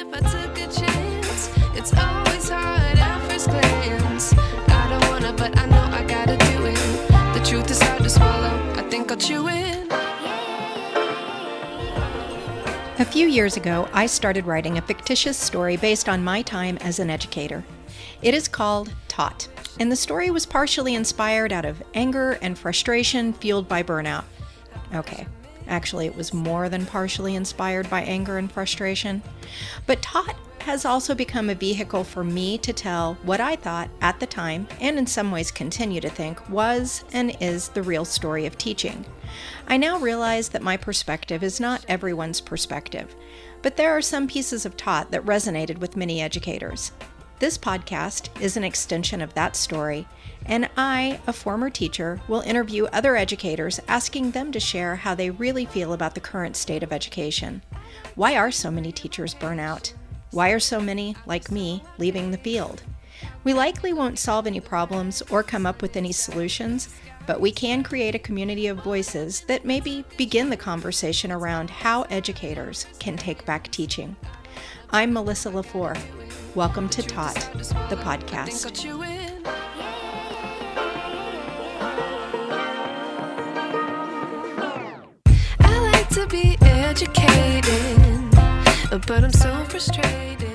if I took a chance. It's always hard at first glance. I don't wanna, but I know I gotta do it. The truth is hard to swallow, I think I'll chew it. A few years ago, I started writing a fictitious story based on my time as an educator. It is called Taught, and the story was partially inspired out of anger and frustration fueled by burnout. Okay, actually it was more than partially inspired by anger and frustration. But Taught has also become a vehicle for me to tell what I thought at the time, and in some ways continue to think, was and is the real story of teaching. I now realize that my perspective is not everyone's perspective, but there are some pieces of Taught that resonated with many educators. This podcast is an extension of that story, and I, a former teacher, will interview other educators asking them to share how they really feel about the current state of education. Why are so many teachers burn out? Why are so many, like me, leaving the field? We likely won't solve any problems or come up with any solutions, but we can create a community of voices that maybe begin the conversation around how educators can take back teaching. I'm Melissa LaFleur. Welcome to Taught, the podcast. I like to be educated, but I'm so frustrated.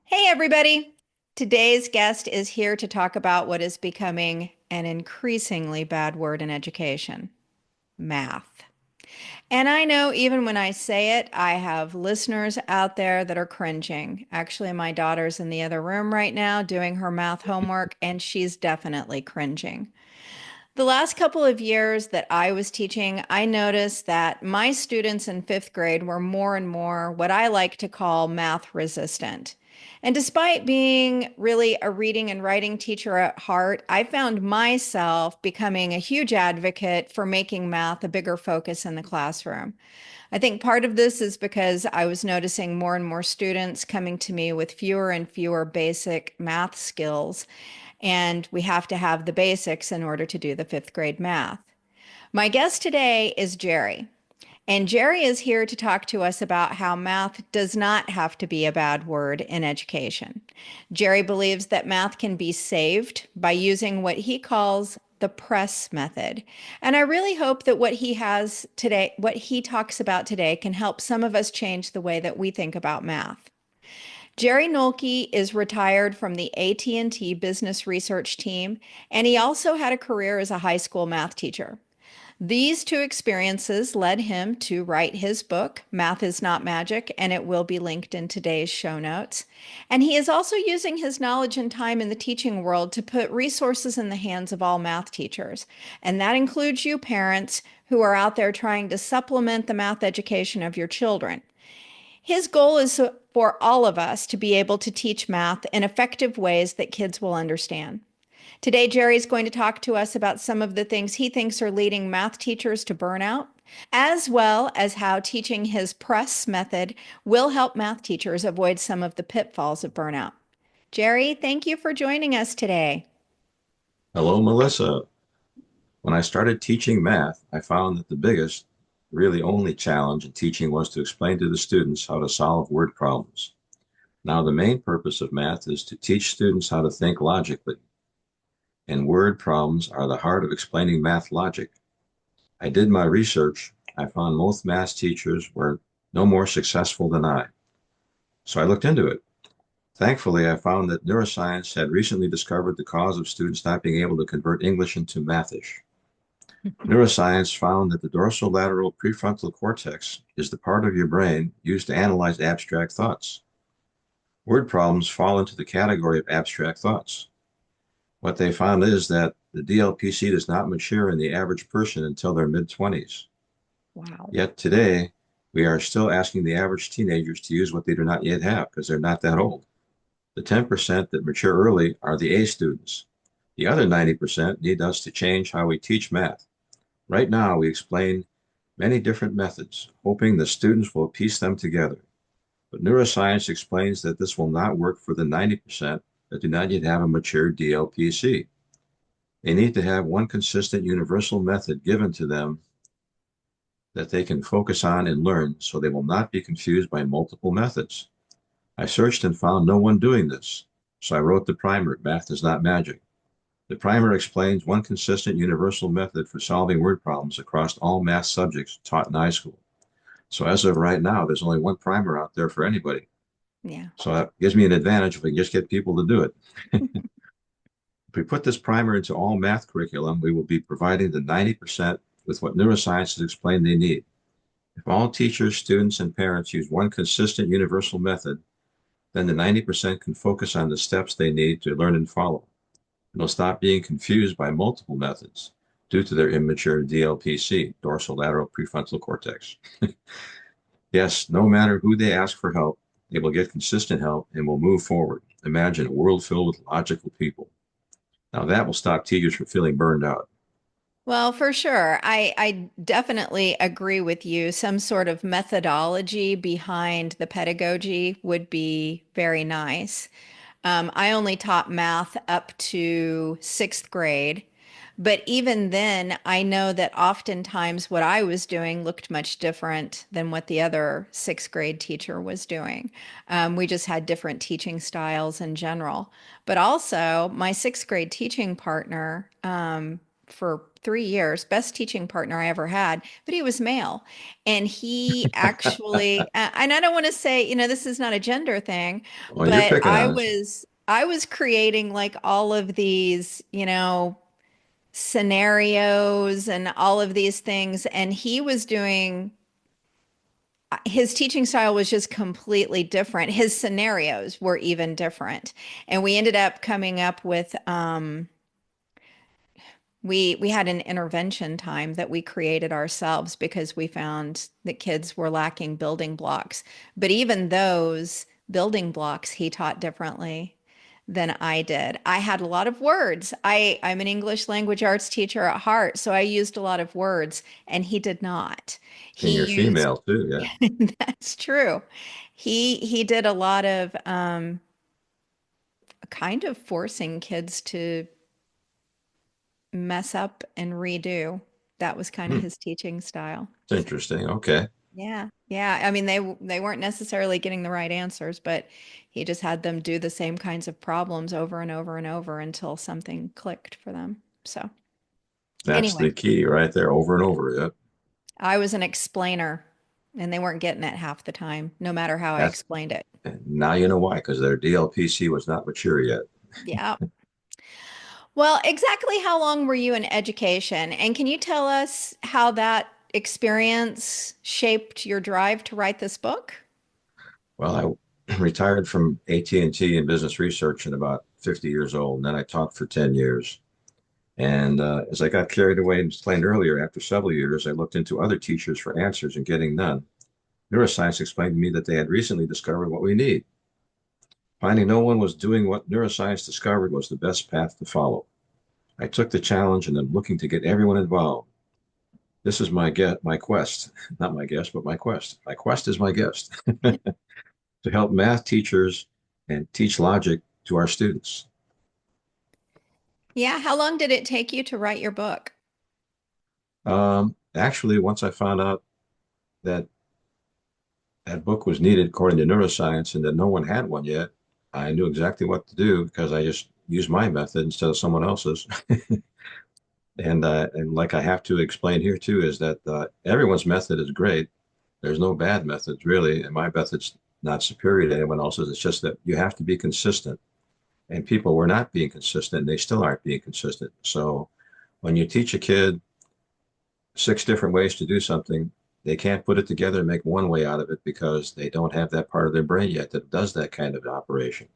Hey everybody! Today's guest is here to talk about what is becoming an increasingly bad word in education: math. And I know even when I say it, I have listeners out there that are cringing. Actually, my daughter's in the other room right now doing her math homework, and she's definitely cringing. The last couple of years that I was teaching, I noticed that my students in fifth grade were more and more what I like to call math resistant. And despite being really a reading and writing teacher at heart, I found myself becoming a huge advocate for making math a bigger focus in the classroom. I think part of this is because I was noticing more and more students coming to me with fewer and fewer basic math skills, and we have to have the basics in order to do the fifth grade math. My guest today is Jerry. And Jerry is here to talk to us about how math does not have to be a bad word in education. Jerry believes that math can be saved by using what he calls the press method. And I really hope that what he has today, what he talks about today, can help some of us change the way that we think about math. Jerry Knoellke is retired from the AT&T business research team, and he also had a career as a high school math teacher. These two experiences led him to write his book, Math is Not Magic, and it will be linked in today's show notes. And he is also using his knowledge and time in the teaching world to put resources in the hands of all math teachers. And that includes you parents who are out there trying to supplement the math education of your children. His goal is for all of us to be able to teach math in effective ways that kids will understand. Today, Jerry is going to talk to us about some of the things he thinks are leading math teachers to burnout, as well as how teaching his press method will help math teachers avoid some of the pitfalls of burnout. Jerry, thank you for joining us today. Hello, Melissa. When I started teaching math, I found that the biggest, really only challenge in teaching was to explain to the students how to solve word problems. Now, the main purpose of math is to teach students how to think logically. And word problems are the heart of explaining math logic. I did my research. I found most math teachers were no more successful than I. So I looked into it. Thankfully, I found that neuroscience had recently discovered the cause of students not being able to convert English into mathish. Neuroscience found that the dorsolateral prefrontal cortex is the part of your brain used to analyze abstract thoughts. Word problems fall into the category of abstract thoughts. What they found is that the DLPC does not mature in the average person until their mid-20s. Wow. Yet today, we are still asking the average teenagers to use what they do not yet have because they're not that old. The 10% that mature early are the A students. The other 90% need us to change how we teach math. Right now, we explain many different methods, hoping the students will piece them together. But neuroscience explains that this will not work for the 90% that do not yet have a mature DLPC. They need to have one consistent universal method given to them that they can focus on and learn so they will not be confused by multiple methods. I searched and found no one doing this, so I wrote the primer, Math is Not Magic. The primer explains one consistent universal method for solving word problems across all math subjects taught in high school. So as of right now, there's only one primer out there for anybody. Yeah. So that gives me an advantage if we can just get people to do it. If we put this primer into all math curriculum, we will be providing the 90% with what neuroscience has explained they need. If all teachers, students, and parents use one consistent universal method, then the 90% can focus on the steps they need to learn and follow. And they'll stop being confused by multiple methods due to their immature DLPC, dorsolateral prefrontal cortex. Yes, no matter who they ask for help, they will get consistent help and will move forward. Imagine a world filled with logical people. Now that will stop teachers from feeling burned out. Well, for sure. I definitely agree with you. Some sort of methodology behind the pedagogy would be very nice. I only taught math up to sixth grade, but even then, I know that oftentimes what I was doing looked much different than what the other sixth grade teacher was doing. We just had different teaching styles in general. But also, my sixth grade teaching partner, for 3 years, best teaching partner I ever had, but he was male. And he actually, and I don't want to say, this is not a gender thing, Well, you're but picking I on us. was I was creating like all of these, scenarios and all of these things, and he was doing his teaching style was just completely different. His scenarios were even different. And we ended up coming up with we had an intervention time that we created ourselves because we found that kids were lacking building blocks. But even those building blocks he taught differently than I did. I had a lot of words. I'm an English language arts teacher at heart, so I used a lot of words, and he did not. And you're He used female too, yeah. That's true. He did a lot of kind of forcing kids to mess up and redo. That was kind of Hmm, his teaching style. it's interesting. Okay. Yeah. Yeah. I mean, they weren't necessarily getting the right answers, but he just had them do the same kinds of problems over and over and over until something clicked for them. So, That's anyway, the key right there, over and over. Yep. I was an explainer and they weren't getting it half the time, no matter how I That's explained it. now you know why, because their DLPC was not mature yet. Yeah. Well, exactly how long were you in education? And can you tell us how that experience shaped your drive to write this book? Well, I retired from AT&T in business research at about 50 years old, and then I taught for 10 years. And as I got carried away and explained earlier, after several years, I looked into other teachers for answers and getting none. Neuroscience explained to me that they had recently discovered what we need. Finding no one was doing what neuroscience discovered was the best path to follow. I took the challenge and am looking to get everyone involved. This is my quest, not my guest, but my quest. My quest is my guest to help math teachers and teach logic to our students. Yeah, how long did it take you to write your book? Actually, once I found out that that book was needed according to neuroscience and that no one had one yet, I knew exactly what to do because I just used my method instead of someone else's. And like I have to explain here too is that everyone's method is great. There's no bad methods really, and my method's not superior to anyone else's. It's just that you have to be consistent, and people were not being consistent. They still aren't being consistent. So when you teach a kid six different ways to do something, they can't put it together and make one way out of it because they don't have that part of their brain yet that does that kind of operation.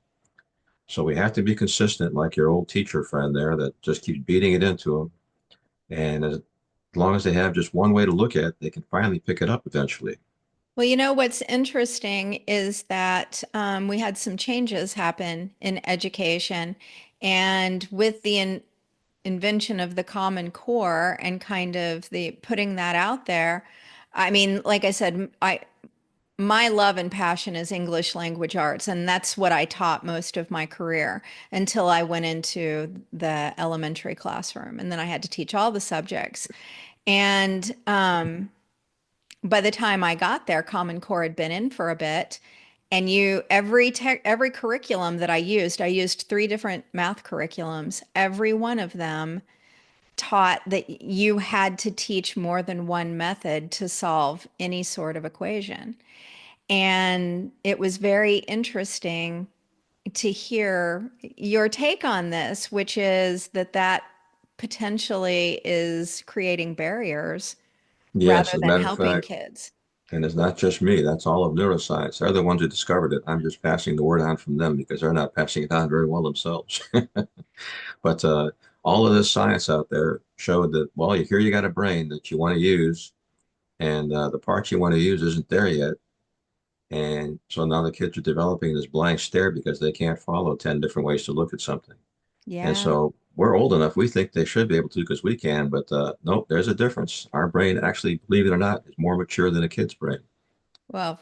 So we have to be consistent, like your old teacher friend there that just keeps beating it into them. And as long as they have just one way to look at it, they can finally pick it up eventually. Well, what's interesting is that we had some changes happen in education, and with the invention of the Common Core and kind of the putting that out there, I mean, like I said, I my love and passion is English language arts, and that's what I taught most of my career until I went into the elementary classroom, and then I had to teach all the subjects. And by the time I got there, Common Core had been in for a bit. And every curriculum that I used three different math curriculums. Every one of them taught that you had to teach more than one method to solve any sort of equation. And it was very interesting to hear your take on this, which is that potentially is creating barriers Yes, rather as a than matter of helping fact, kids. and it's not just me, that's all of neuroscience. They're the ones who discovered it. I'm just passing the word on from them because they're not passing it on very well themselves. But all of this science out there showed that, well, here you got a brain that you want to use, and the part you want to use isn't there yet. And so now the kids are developing this blank stare because they can't follow 10 different ways to look at something. And Yeah. so we're old enough, we think they should be able to because we can, but nope, there's a difference. Our brain actually, believe it or not, is more mature than a kid's brain. Well,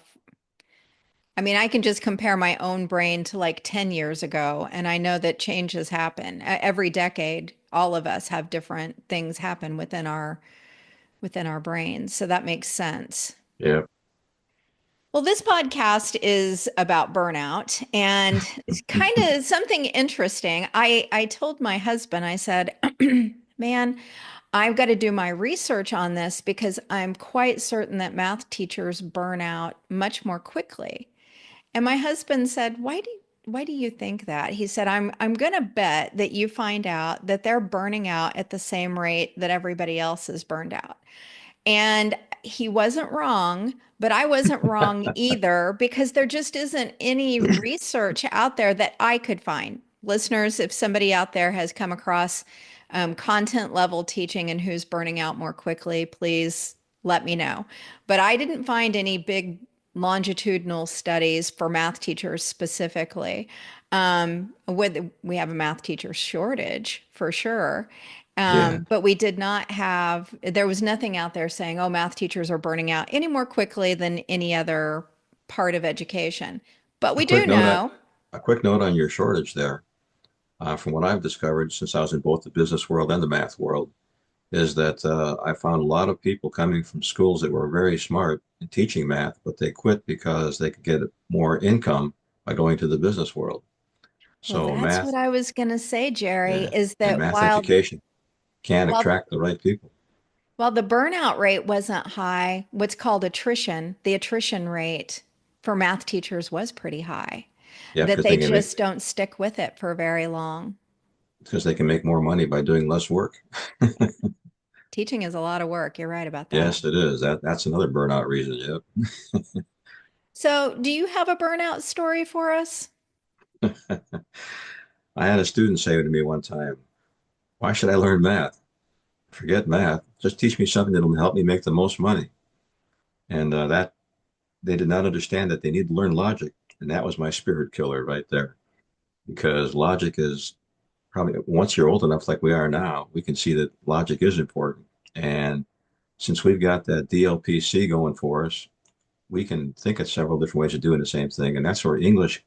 I mean, I can just compare my own brain to like 10 years ago, and I know that changes happen. Every decade, all of us have different things happen within our brains. So that makes sense. Yeah. Well, this podcast is about burnout and it's kind of something interesting. I told my husband, I said, man, I've got to do my research on this because I'm quite certain that math teachers burn out much more quickly. And my husband said, why do you think that? He said, I'm going to bet that you find out that they're burning out at the same rate that everybody else is burned out. And he wasn't wrong, but I wasn't wrong either because there just isn't any research out there that I could find. Listeners, if somebody out there has come across content level teaching and who's burning out more quickly, please let me know. But I didn't find any big longitudinal studies for math teachers specifically. We have a math teacher shortage for sure. Yeah. But we did not have, there was nothing out there saying, oh, math teachers are burning out any more quickly than any other part of education. But A we do quick note on know, a quick note on your shortage there. From what I've discovered since I was in both the business world and the math world, is that I found a lot of people coming from schools that were very smart in teaching math, but they quit because they could get more income by going to the business world. well, So that's what math, I was going to say, Jerry, yeah, is and that math education can while attract the right people. while the burnout rate wasn't high, what's called attrition, the attrition rate for math teachers was pretty high, Yeah, that they just don't stick with it for very long. because they can make more money by doing less work. Teaching is a lot of work. You're right about that. Yes, it is. That's another burnout reason. Yep. So, do you have a burnout story for us? I had a student say to me one time, "Why should I learn math? Forget math. Just teach me something that'll help me make the most money." And that they did not understand that they need to learn logic, and that was my spirit killer right there. Because logic is probably once you're old enough, like we are now, we can see that logic is important. And since we've got that DLPC going for us, we can think of several different ways of doing the same thing. And that's where English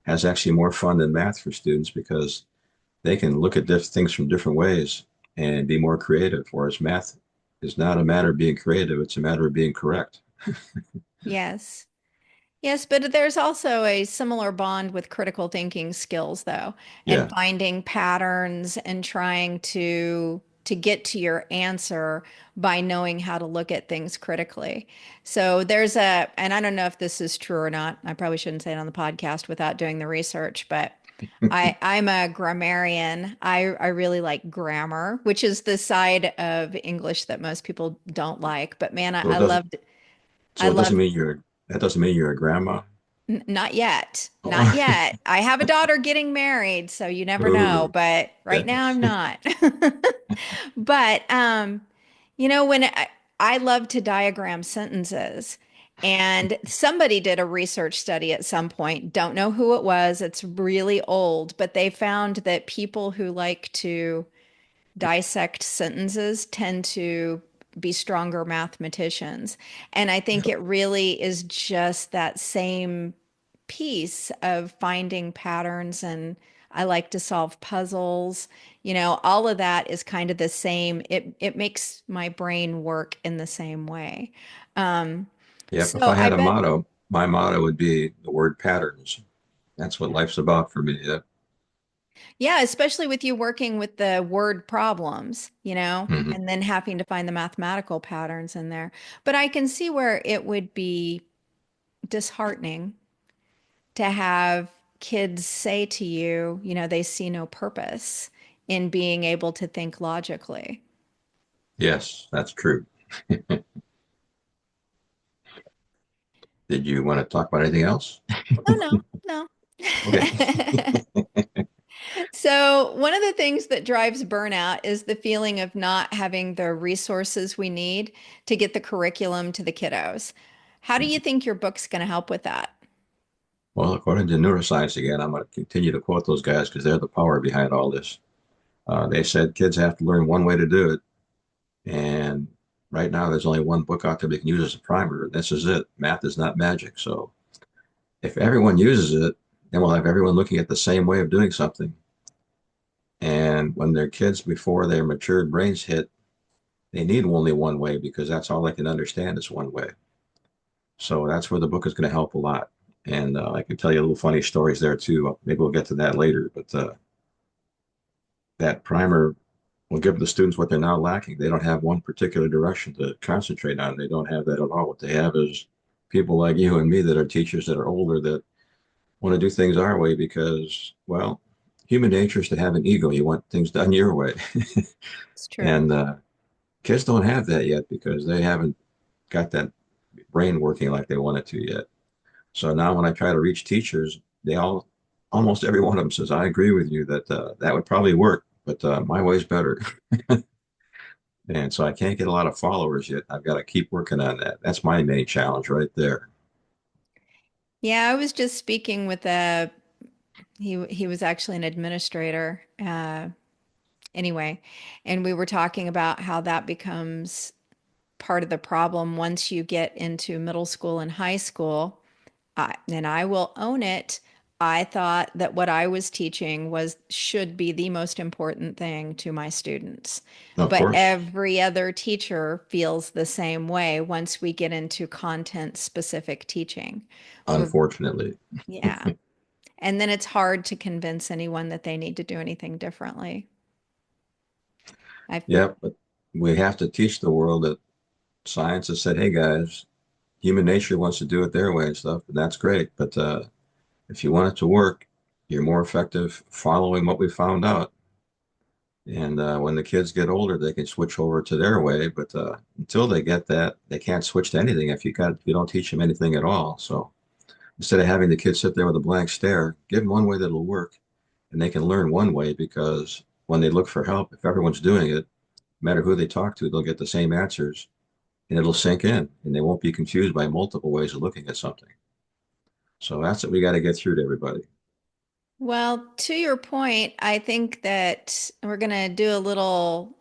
has actually more fun than math for students because they can look at things from different ways and be more creative. Whereas math is not a matter of being creative, it's a matter of being correct. Yes. Yes, but there's also a similar bond with critical thinking skills, though, and Yeah. finding patterns and trying to get to your answer by knowing how to look at things critically. So and I don't know if this is true or not. I probably shouldn't say it on the podcast without doing the research, but I'm a grammarian. I really like grammar, which is the side of English that most people don't like. But man, So it I doesn't loved I so it doesn't loved mean that doesn't mean you're a grandma. Not yet. Not Oh, yet. I have a daughter getting married, so you never know, ooh, but yeah. right now I'm not. But when I love to diagram sentences, and somebody did a research study at some point, don't know who it was, it's really old, but they found that people who like to dissect sentences tend to be stronger mathematicians. And I think it really is just that same piece of finding patterns and I like to solve puzzles. All of that is kind of the same. It makes my brain work in the same way. Um, Yep. If so I I had a bet, motto, my motto would be the word patterns. That's what life's about for me. Yep. yeah, especially with you working with the word problems, Hmm. and then having to find the mathematical patterns in there. But I can see where it would be disheartening to have kids say to you, they see no purpose in being able to think logically. Yes, that's true. Did you want to talk about anything else? Oh, no, Okay. no. So, one of the things that drives burnout is the feeling of not having the resources we need to get the curriculum to the kiddos. How do you think your book's going to help with that? Well, according to neuroscience again, I'm going to continue to quote those guys because they're the power behind all this. They said kids have to learn one way to do it. And right now, there's only one book out there they can use as a primer. This is it. Math is not magic. So if everyone uses it, then we'll have everyone looking at the same way of doing something. And when their kids, before their matured brains hit, they need only one way because that's all they can understand is one way. So that's where the book is going to help a lot. And I can tell you little funny stories there too. Maybe we'll get to that later. But that primer will give the students what they're now lacking. They don't have one particular direction to concentrate on. They don't have that at all. What they have is people like you and me that are teachers that are older that want to do things our way because, well, human nature is to have an ego. You want things done your way. It's true. And kids don't have that yet because they haven't got that brain working like they want it to yet. So now when I try to reach teachers, almost every one of them says, I agree with you that that would probably work, but my way's better. And so I can't get a lot of followers yet. I've got to keep working on that. That's my main challenge right there. Yeah, I was just speaking with he was actually an administrator, anyway, and we were talking about how that becomes part of the problem once you get into middle school and high school. And I will own it. I thought that what I was teaching was should be the most important thing to my students. Of But course, every other teacher feels the same way once we get into content specific teaching. We're, unfortunately. yeah. And then it's hard to convince anyone that they need to do anything differently. I, Yeah, but we have to teach the world that science has said, hey guys, human nature wants to do it their way and stuff, and that's great. But if you want it to work, you're more effective following what we found out. And when the kids get older, they can switch over to their way. But until they get that, they can't switch to anything if you don't teach them anything at all. So instead of having the kids sit there with a blank stare, give them one way that'll work, and they can learn one way because when they look for help, if everyone's doing it, no matter who they talk to, they'll get the same answers, and it'll sink in, and they won't be confused by multiple ways of looking at something. So that's what we got to get through to everybody. well, to your point, I think that we're going to do a little,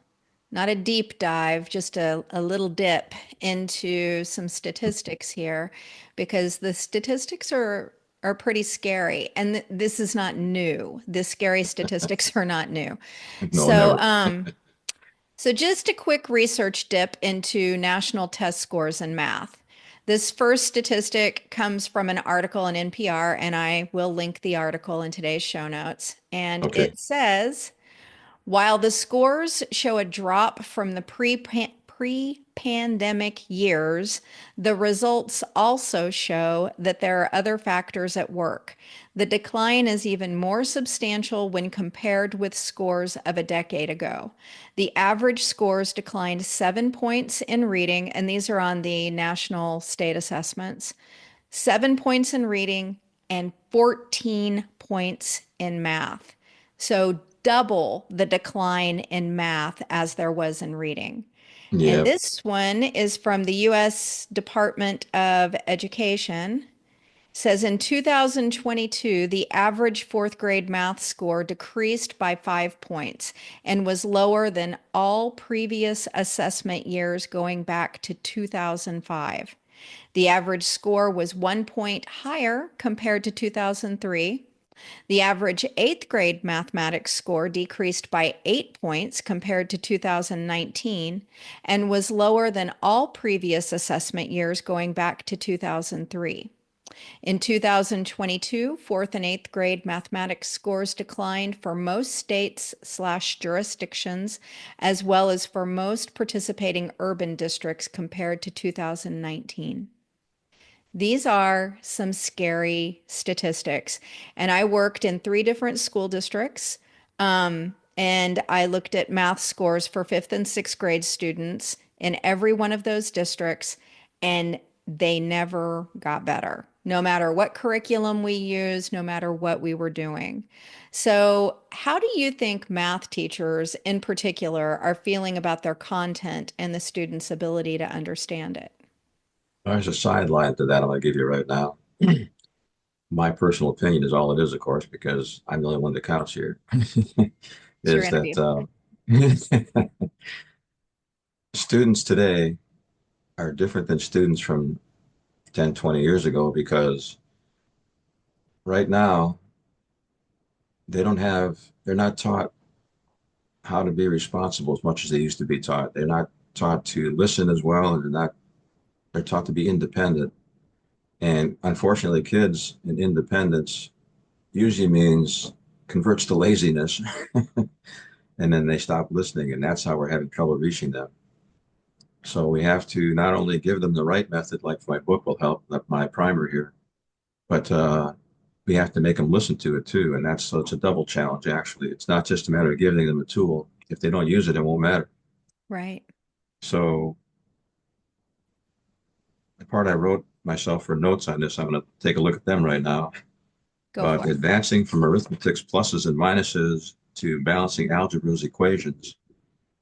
not a deep dive, just a little dip into some statistics here because the statistics are pretty scary. And this is not new. The scary statistics are not new. No, So, never. so just a quick research dip into national test scores in math. This first statistic comes from an article in NPR, and I will link the article in today's show notes. And Okay. it says, while the scores show a drop from the pre-pandemic years, the results also show that there are other factors at work. The decline is even more substantial when compared with scores of a decade ago. The average scores declined 7 points in reading, and these are on the national state assessments, 7 points in reading, and 14 points in math. So double the decline in math as there was in reading. And Yeah. this one is from the U.S. Department of Education. Says in 2022, the average fourth grade math score decreased by 5 points and was lower than all previous assessment years going back to 2005. The average score was 1 point higher compared to 2003. The average eighth grade mathematics score decreased by 8 points compared to 2019 and was lower than all previous assessment years going back to 2003. In 2022, fourth and eighth grade mathematics scores declined for most states/jurisdictions, as well as for most participating urban districts compared to 2019. These are some scary statistics. And I worked in 3 different school districts. And I looked at math scores for fifth and sixth grade students in every one of those districts, and they never got better, no matter what curriculum we used, no matter what we were doing. So, how do you think math teachers in particular are feeling about their content and the students' ability to understand it? There's a sideline to that I'm going to give you right now. My personal opinion is all it is, of course, because I'm the only one that counts here. It's your Is interview. that students today are different than students from 10, 20 years ago because right now they're not taught how to be responsible as much as they used to be taught. They're not taught to listen as well, and they're taught to be independent. And unfortunately, kids in independence usually means converts to laziness, and then they stop listening, and that's how we're having trouble reaching them. So we have to not only give them the right method, like my book will help, like my primer here, but we have to make them listen to it too. And so it's a double challenge, actually. It's not just a matter of giving them a tool. If they don't use it, it won't matter. Right. So the part I wrote myself for notes on this, I'm going to take a look at them right now. Go But for it. advancing from arithmetic's pluses and minuses to balancing algebra's equations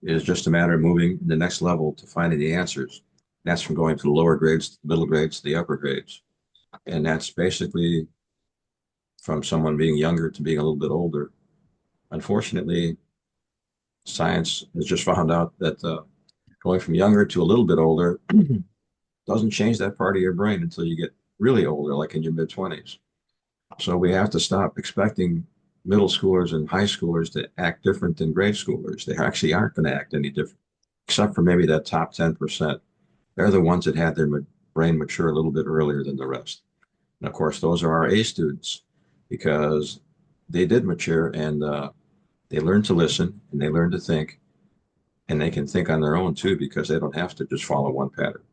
is just a matter of moving the next level to finding the answers. That's from going to the lower grades, to the middle grades, to the upper grades. And that's basically from someone being younger to being a little bit older. Unfortunately, science has just found out that going from younger to a little bit older doesn't change that part of your brain until you get really older, like in your mid 20s. So we have to stop expecting middle schoolers and high schoolers to act different than grade schoolers. They actually aren't going to act any different, except for maybe that top 10%. They're the ones that had their brain mature a little bit earlier than the rest. And of course, those are our A students because they did mature and they learned to listen and they learned to think, and they can think on their own too because they don't have to just follow one pattern.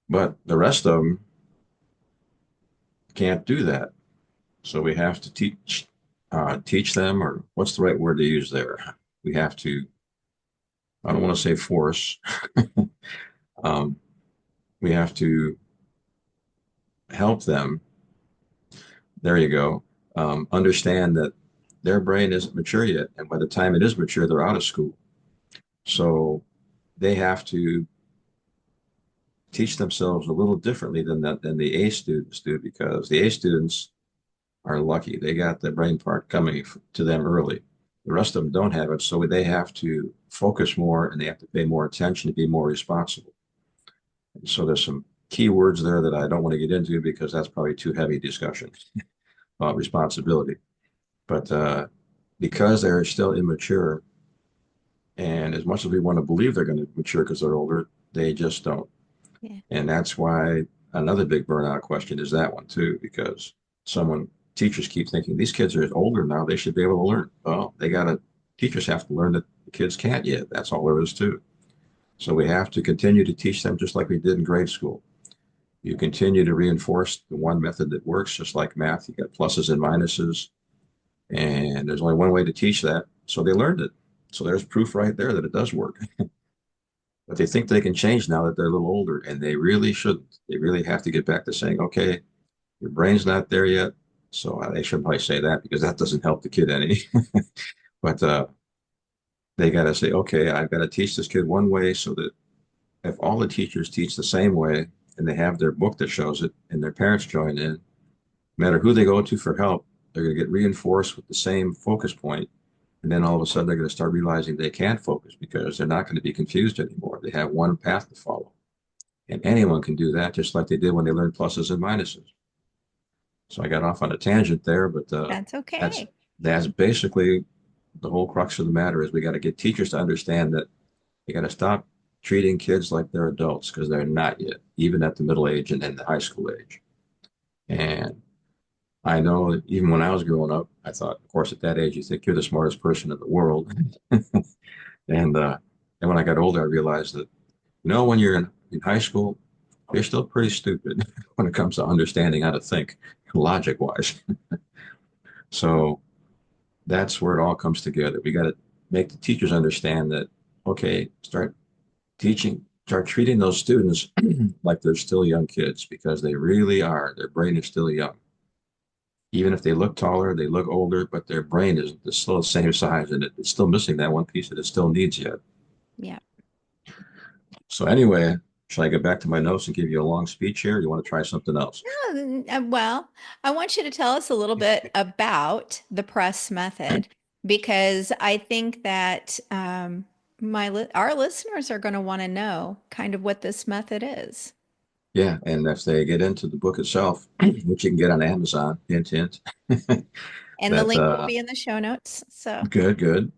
But the rest of them can't do that. So we have to teach them, or what's the right word to use there? We have to, I don't want to say force. um, we have to help them. There you go. Understand that their brain isn't mature yet. And by the time it is mature, they're out of school. So they have to teach themselves a little differently than the A students do, because the A students are lucky. They got the brain part coming to them early. The rest of them don't have it, so they have to focus more and they have to pay more attention to be more responsible. And so there's some key words there that I don't want to get into because that's probably too heavy discussion about responsibility. But because they're still immature, and as much as we want to believe they're going to mature because they're older, they just don't. Yeah. And that's why another big burnout question is that one too, because teachers keep thinking these kids are older now, they should be able to learn. Well, teachers have to learn that the kids can't yet. That's all there is to it. So we have to continue to teach them just like we did in grade school. You continue to reinforce the one method that works, just like math. You got pluses and minuses, and there's only one way to teach that. So they learned it. So there's proof right there that it does work. But they think they can change now that they're a little older, and they really shouldn't. They really have to get back to saying, okay, your brain's not there yet. So they shouldn't probably say that because that doesn't help the kid any. But they got to say, okay, I've got to teach this kid one way so that if all the teachers teach the same way and they have their book that shows it and their parents join in, no matter who they go to for help, they're going to get reinforced with the same focus point. And then all of a sudden they're going to start realizing they can't focus because they're not going to be confused anymore. They have one path to follow. And anyone can do that just like they did when they learned pluses and minuses. So I got off on a tangent there, but That's that's okay. that's basically the whole crux of the matter is we got to get teachers to understand that you got to stop treating kids like they're adults because they're not yet, even at the middle age and the high school age. And I know that even when I was growing up, I thought, of course, at that age, you think you're the smartest person in the world. And and when I got older, I realized that, when you're in high school, you're still pretty stupid when it comes to understanding how to think logic wise. So that's where it all comes together. We got to make the teachers understand that, okay, start treating those students like they're still young kids because they really are. Their brain is still young. Even if they look taller, they look older, but their brain is still the same size and it's still missing that one piece that it still needs yet. Yeah. So anyway, should I get back to my notes and give you a long speech here? Or you want to try something else? Well, I want you to tell us a little bit about the press method because I think that our listeners are going to want to know kind of what this method is. Yeah, and if they get into the book itself, which you can get on Amazon, hint, hint, And the that link will be in the show notes. So, good, good,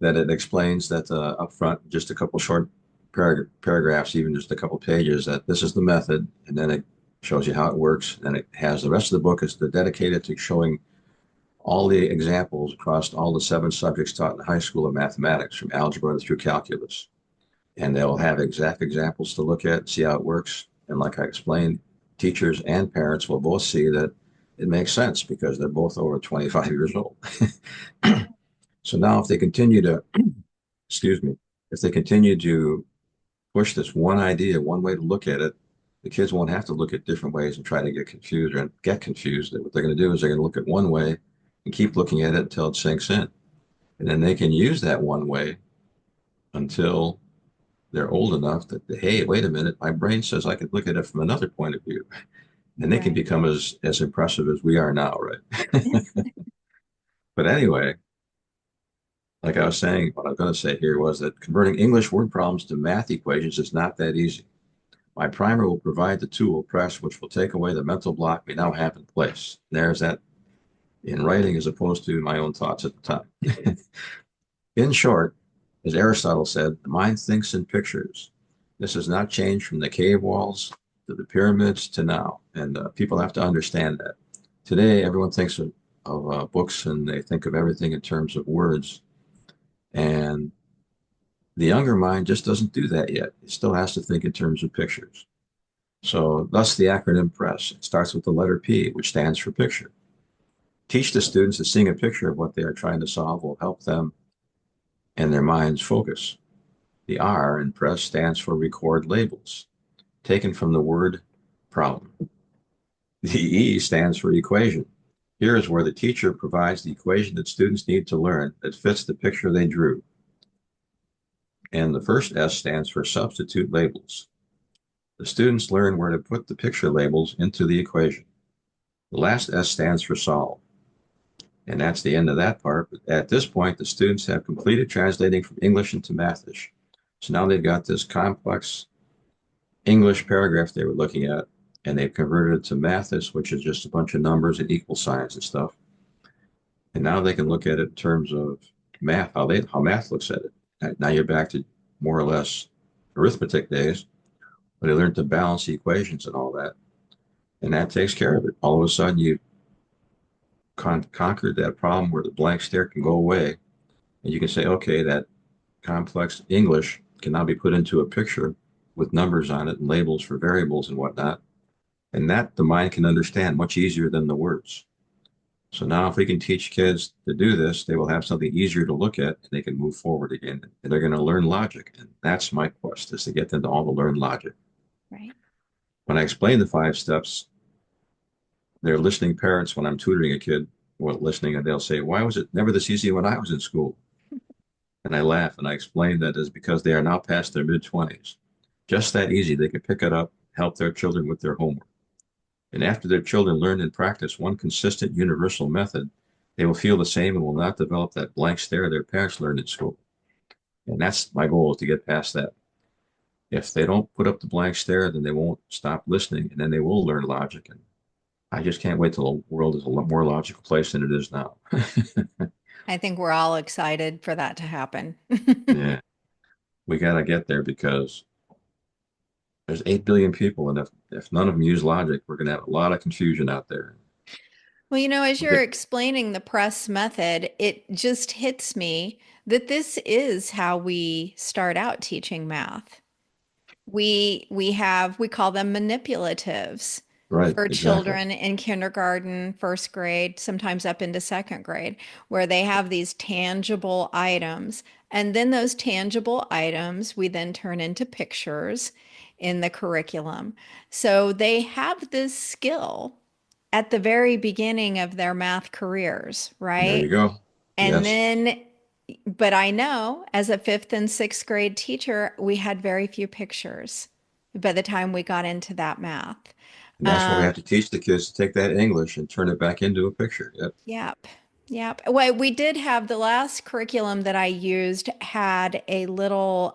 that it explains that up front, just a couple short paragraphs, even just a couple pages, that this is the method, and then it shows you how it works. And it has the rest of the book is dedicated to showing all the examples across all the 7 subjects taught in high school of mathematics, from algebra through calculus. And they'll have exact examples to look at, see how it works. And like I explained, teachers and parents will both see that it makes sense because they're both over 25 years old. So now if they continue to, excuse me, if they continue to push this one idea, one way to look at it, the kids won't have to look at different ways and try to get confused or get confused. What they're going to do is they're going to look at one way and keep looking at it until it sinks in. And then they can use that one way until they're old enough that, hey, wait a minute, my brain says I could look at it from another point of view. And they can right. become as impressive as we are now, right? But anyway, like I was saying, what I was going to say here was that converting English word problems to math equations is not that easy. My primer will provide the tool, press, which will take away the mental block we now have in place. There's that in writing as opposed to my own thoughts at the time. In short, as Aristotle said, the mind thinks in pictures. This has not changed from the cave walls to the pyramids to now. And people have to understand that. Today, everyone thinks of books and they think of everything in terms of words. And the younger mind just doesn't do that yet. It still has to think in terms of pictures. So, thus the acronym PRESS. It starts with the letter P, which stands for picture. Teach the students that seeing a picture of what they are trying to solve will help them and their minds focus. The R in PRESS stands for record labels, taken from the word problem. The E stands for equation. Here is where the teacher provides the equation that students need to learn that fits the picture they drew. And the first S stands for substitute labels. The students learn where to put the picture labels into the equation. The last S stands for solve. And that's the end of that part. But at this point, the students have completed translating from English into Mathish. So now they've got this complex English paragraph they were looking at, and they've converted it to Mathis, which is just a bunch of numbers and equal signs and stuff. And now they can look at it in terms of math, how math looks at it. Now you're back to more or less arithmetic days, but they learned to balance the equations and all that. And that takes care of it. All of a sudden, you conquered that problem where the blank stare can go away, and you can say, okay, that complex English can now be put into a picture with numbers on it and labels for variables and whatnot. And that the mind can understand much easier than the words. So now if we can teach kids to do this, they will have something easier to look at and they can move forward again. And they're going to learn logic. And that's my quest, is to get them to all to learn logic. Right. When I explain the 5 steps, they're listening parents when I'm tutoring a kid, well, listening, and they'll say, why was it never this easy when I was in school? And I laugh and I explain that is because they are now past their mid-20s. Just that easy. They can pick it up, help their children with their homework. And after their children learn and practice one consistent universal method, they will feel the same and will not develop that blank stare their parents learned in school. And that's my goal, is to get past that. If they don't put up the blank stare, then they won't stop listening, and then they will learn logic. And I just can't wait till the world is a lot more logical place than it is now. I think we're all excited for that to happen. Yeah, we got to get there because there's 8 billion people, and if none of them use logic, we're going to have a lot of confusion out there. Well, as We'll you're get explaining the press method, it just hits me that this is how we start out teaching math. We call them manipulatives right, for exactly. children in kindergarten, first grade, sometimes up into second grade, where they have these tangible items. And then those tangible items we then turn into pictures in the curriculum. So they have this skill at the very beginning of their math careers, There you right? go. And Yes, then, but I know as a fifth and sixth grade teacher, we had very few pictures by the time we got into that math. and that's what we Um, have to teach the kids to take that English and turn it back into a picture. Yep. yep. Yep. Well, we did have the last curriculum that I used had a little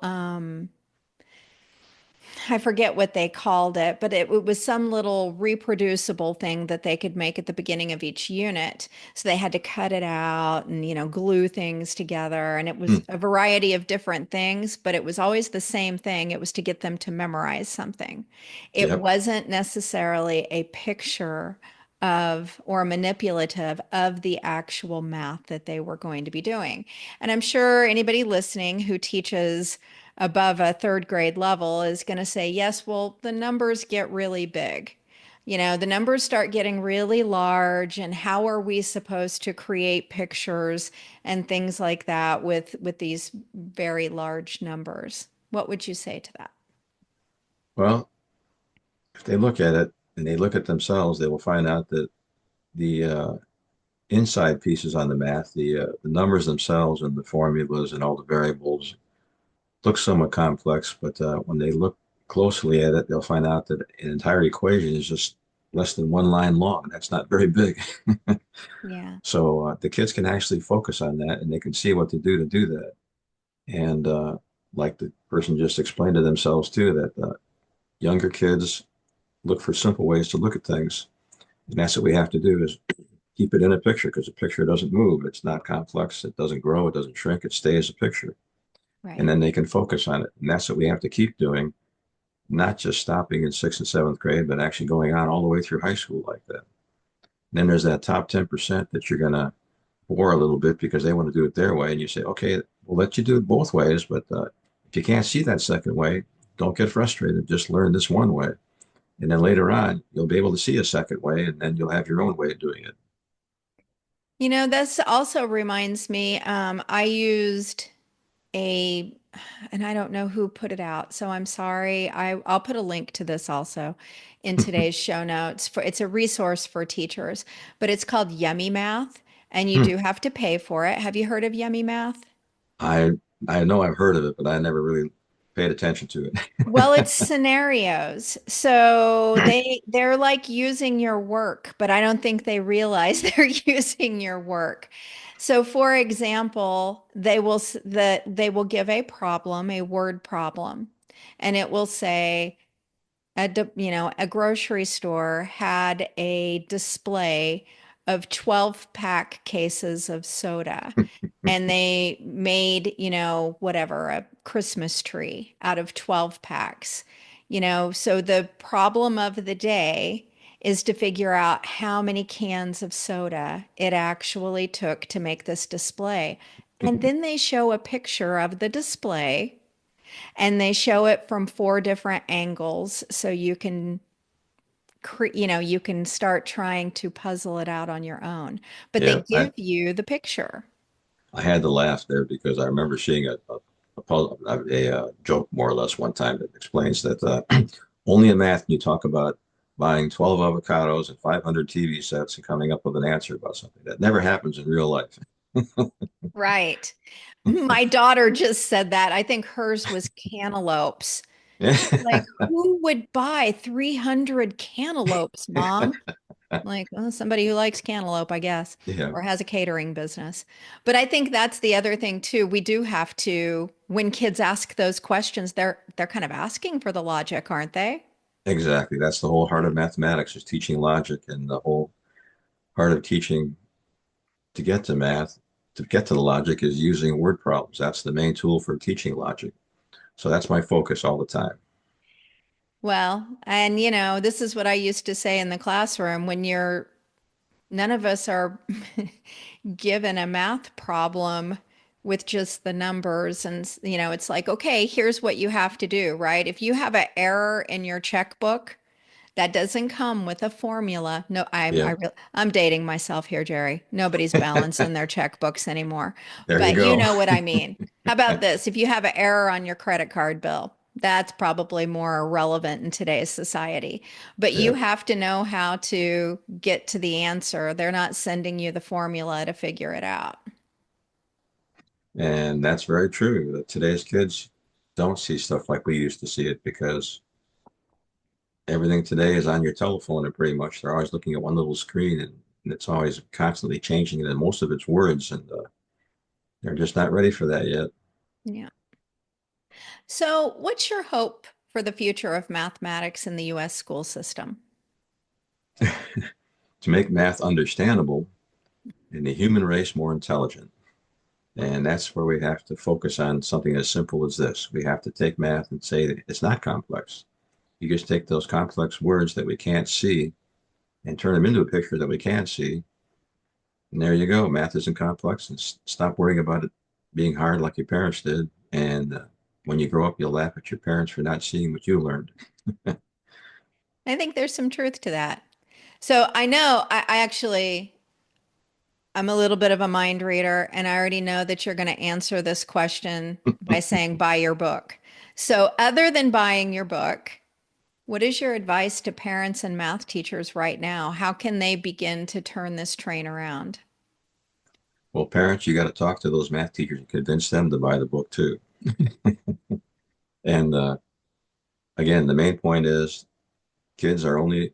I forget what they called it, but it was some little reproducible thing that they could make at the beginning of each unit. So they had to cut it out and, glue things together. And it was Hmm. a variety of different things, but it was always the same thing. It was to get them to memorize something. It Yep. wasn't necessarily a picture of or manipulative of the actual math that they were going to be doing. And I'm sure anybody listening who teaches above a third grade level is going to say, yes, well, the numbers get really big. The numbers start getting really large, and how are we supposed to create pictures and things like that with these very large numbers? What would you say to that? Well, if they look at it and they look at themselves, they will find out that the inside pieces on the math, the numbers themselves and the formulas and all the variables look somewhat complex, but when they look closely at it, they'll find out that an entire equation is just less than one line long. That's not very big. Yeah. So the kids can actually focus on that and they can see what to do that. And like the person just explained to themselves too, that younger kids look for simple ways to look at things. And that's what we have to do is keep it in a picture because a picture doesn't move. It's not complex. It doesn't grow. It doesn't shrink. It stays a picture. And Right. then they can focus on it. And that's what we have to keep doing, not just stopping in sixth and seventh grade, but actually going on all the way through high school like that. And then there's that top 10% that you're going to bore a little bit because they want to do it their way. And you say, okay, we'll let you do it both ways. But if you can't see that second way, don't get frustrated. Just learn this one way. And then later on, you'll be able to see a second way, and then you'll have your own way of doing it. This also reminds me, I used a, and I don't know who put it out, so I'm sorry. I'll put a link to this also in today's show notes. It's a resource for teachers, but it's called Yummy Math, and you Hmm. do have to pay for it. Have you heard of Yummy Math? I I know I've heard of it, but I never really paid attention to Well, it's it. scenarios. So they're like using your work, but I don't think they realize they're using your work. So for example, they will give a problem, a word problem, and it will say a grocery store had a display of 12-pack cases of soda, and they made, whatever, a Christmas tree out of 12 packs. So the problem of the day is to figure out how many cans of soda it actually took to make this display. And then they show a picture of the display and they show it from four different angles so you can start trying to puzzle it out on your own, but they Yeah, give you the picture. I had to laugh there because I remember seeing a joke more or less one time that explains that only in math can you talk about buying 12 avocados and 500 TV sets and coming up with an answer about something. That never happens in real life. Right. My daughter just said that. I think hers was cantaloupes. She's like, who would buy 300 cantaloupes, Mom? Like, well, somebody who likes cantaloupe, I guess, Yeah. or has a catering business. But I think that's the other thing too. We do have to, when kids ask those questions, they're kind of asking for the logic, aren't they? Exactly. That's the whole heart of mathematics is teaching logic, and the whole heart of teaching to get to math, to get to the logic is using word problems. That's the main tool for teaching logic. So that's my focus all the time. Well, and this is what I used to say in the classroom when none of us are given a math problem with just the numbers. And, it's like, okay, here's what you have to do, right? If you have an error in your checkbook, that doesn't come with a formula. No, Yeah. I'm dating myself here, Jerry. Nobody's balancing their checkbooks anymore. There you But you go. know what I mean. How about this? If you have an error on your credit card bill, that's probably more relevant in today's society. But you Yeah. have to know how to get to the answer. They're not sending you the formula to figure it out. And that's very true. That today's kids don't see stuff like we used to see it because everything today is on your telephone and pretty much they're always looking at one little screen and it's always constantly changing and most of it's words and they're just not ready for that yet. Yeah. So, what's your hope for the future of mathematics in the US school system? To make math understandable and the human race more intelligent. And that's where we have to focus on something as simple as this. We have to take math and say that it's not complex. You just take those complex words that we can't see and turn them into a picture that we can see. And there you go. Math isn't complex. And stop worrying about it being hard like your parents did. And when you grow up, you'll laugh at your parents for not seeing what you learned. I think there's some truth to that. So I know I actually I'm a little bit of a mind reader, and I already know that you're going to answer this question by saying buy your book. So other than buying your book, what is your advice to parents and math teachers right now? How can they begin to turn this train around? Well, parents, you got to talk to those math teachers and convince them to buy the book too. And again, the main point is kids are only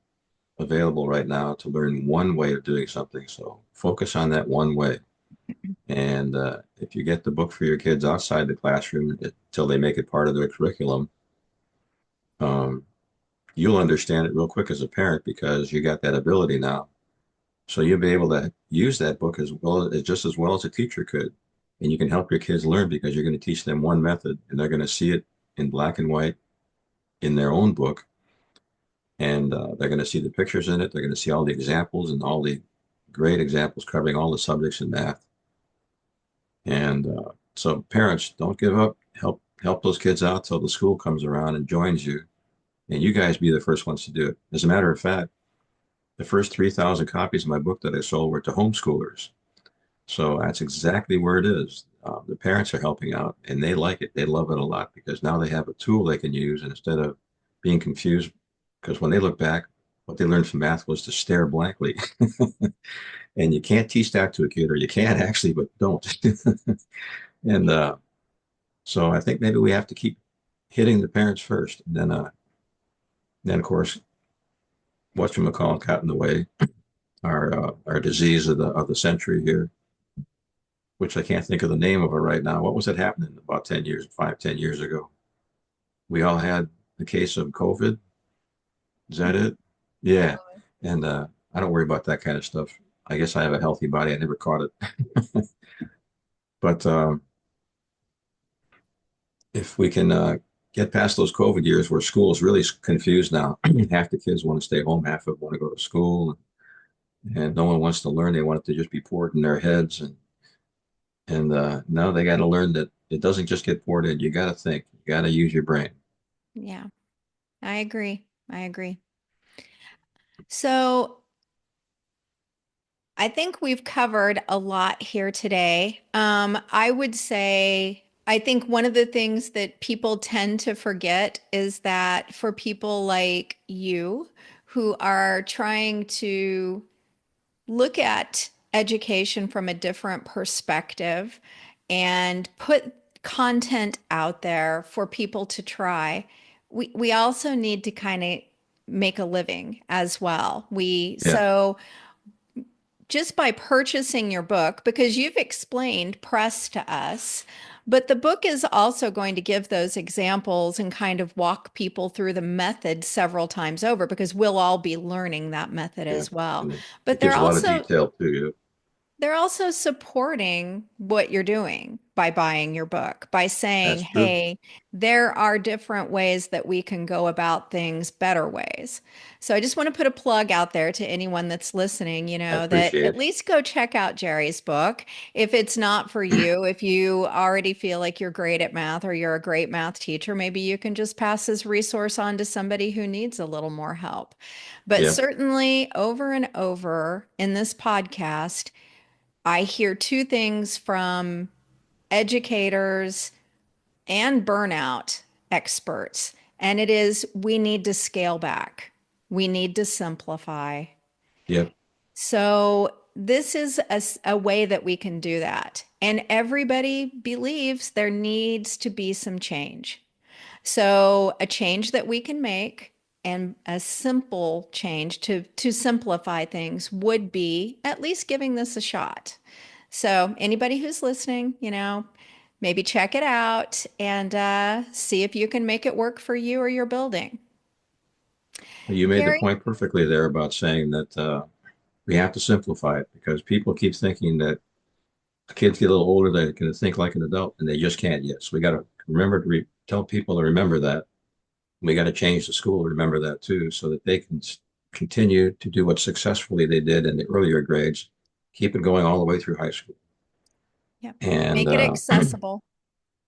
available right now to learn one way of doing something. So focus on that one way. And if you get the book for your kids outside the classroom until they make it part of their curriculum, um, you'll understand it real quick as a parent because you got that ability now. So you'll be able to use that book as well as just as well as a teacher could. And you can help your kids learn because you're going to teach them one method and they're going to see it in black and white in their own book. And they're going to see the pictures in it. They're going to see all the examples and all the great examples covering all the subjects in math. And so parents, don't give up. Help those kids out till the school comes around and joins you. And you guys be the first ones to do it. As a matter of fact, the first 3,000 copies of my book that I sold were to homeschoolers. So that's exactly where it is. The parents are helping out and they like it. They love it a lot because now they have a tool they can use and instead of being confused. Because when they look back, what they learned from math was to stare blankly. And you can't teach that to a kid, or you can actually, but don't. And so I think maybe we have to keep hitting the parents first. And then of course, whatchamacallit got in the way, our disease of the century here, which I can't think of the name of it right now. What was it happening about 10 years, 5, 10 years ago? We all had the case of COVID. Is that it? Yeah. And I don't worry about that kind of stuff. I guess I have a healthy body. I never caught it. But if we can get past those COVID years where school is really confused now, half the kids want to stay home, half of them want to go to school, and no one wants to learn. They want it to just be poured in their heads. And now they got to learn that it doesn't just get poured in. You got to think, you got to use your brain. Yeah, I agree. I agree. So I think we've covered a lot here today. I would say, I think one of the things that people tend to forget is that for people like you who are trying to look at education from a different perspective and put content out there for people to try, we also need to kind of make a living as well. Yeah. So just by purchasing your book, because you've explained press to us, But the book is also going to give those examples and kind of walk people through the method several times over because we'll all be learning that method Yeah. as well. And it But gives a lot of detail too. they're also supporting what you're doing by buying your book, by saying, That's true. hey, there are different ways that we can go about things, better ways. So I just want to put a plug out there to anyone that's listening, I that appreciate at it. least go check out Jerry's book. If it's not for you, if you already feel like you're great at math or you're a great math teacher, maybe you can just pass this resource on to somebody who needs a little more help. But Yeah. certainly over and over in this podcast, I hear two things from educators and burnout experts, and it is we need to scale back. We need to simplify. Yep. So, this is a way that we can do that. And everybody believes there needs to be some change. So, a change that we can make and a simple change to simplify things would be at least giving this a shot. So, anybody who's listening, maybe check it out and see if you can make it work for you or your building. You made the Jerry? point perfectly there about saying that we have to simplify it because people keep thinking that kids get a little older, they can think like an adult, and they just can't yet. So we got to remember to tell people to remember that. We got to change the school to remember that too, so that they can continue to do what successfully they did in the earlier grades, keep it going all the way through high school. Yep. And Make it accessible.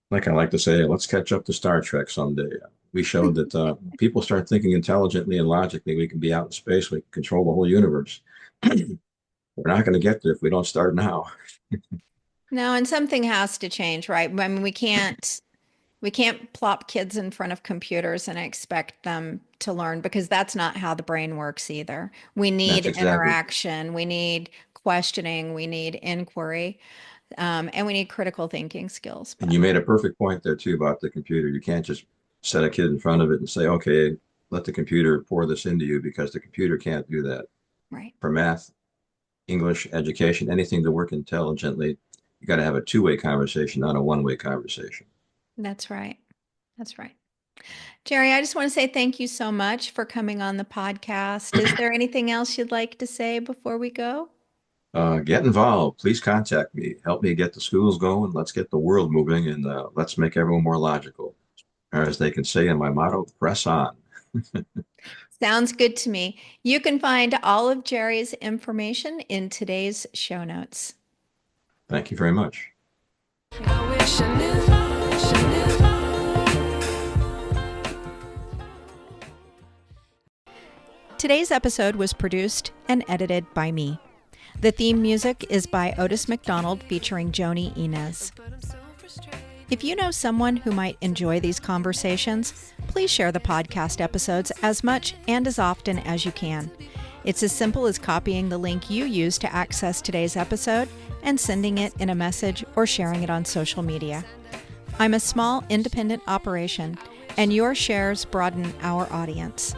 like I like to say, let's catch up to Star Trek someday. We showed that people start thinking intelligently and logically, we can be out in space, we can control the whole universe. We're not going to get there if we don't start now. No, and something has to change, right? I mean, we can't plop kids in front of computers and expect them to learn because that's not how the brain works either. We need That's exactly. interaction, we need questioning, we need inquiry, and we need critical thinking skills. And But you made a perfect point there too about the computer. You can't just set a kid in front of it and say, okay, let the computer pour this into you because the computer can't do that. right, For math, English, education, anything to work intelligently, you got to have a two-way conversation, not a one-way conversation. that's right. That's right. Jerry, I just want to say thank you so much for coming on the podcast. Is there anything else you'd like to say before we go? Get involved. Please contact me. Help me get the schools going. Let's get the world moving and let's make everyone more logical. Or as they can say in my motto, press on. Sounds good to me. You can find all of Jerry's information in today's show notes. Thank you very much. I wish I knew, wish I knew. Today's episode was produced and edited by me. The theme music is by Otis McDonald featuring Joni Inez. But I'm so frustrated. If you know someone who might enjoy these conversations, please share the podcast episodes as much and as often as you can. It's as simple as copying the link you use to access today's episode and sending it in a message or sharing it on social media. I'm a small independent operation, and your shares broaden our audience.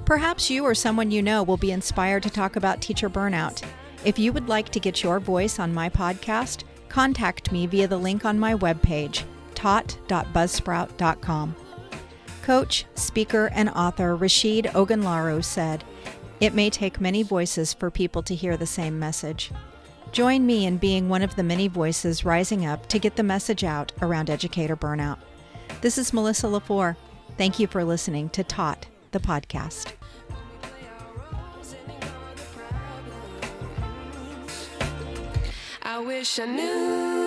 Perhaps you or someone you know will be inspired to talk about teacher burnout. If you would like to get your voice on my podcast, contact me via the link on my webpage, taught.buzzsprout.com. Coach, speaker, and author Rashid Ogunlaru said, "It may take many voices for people to hear the same message." Join me in being one of the many voices rising up to get the message out around educator burnout. This is Melissa LaFour. Thank you for listening to Taught, the podcast. I wish I knew.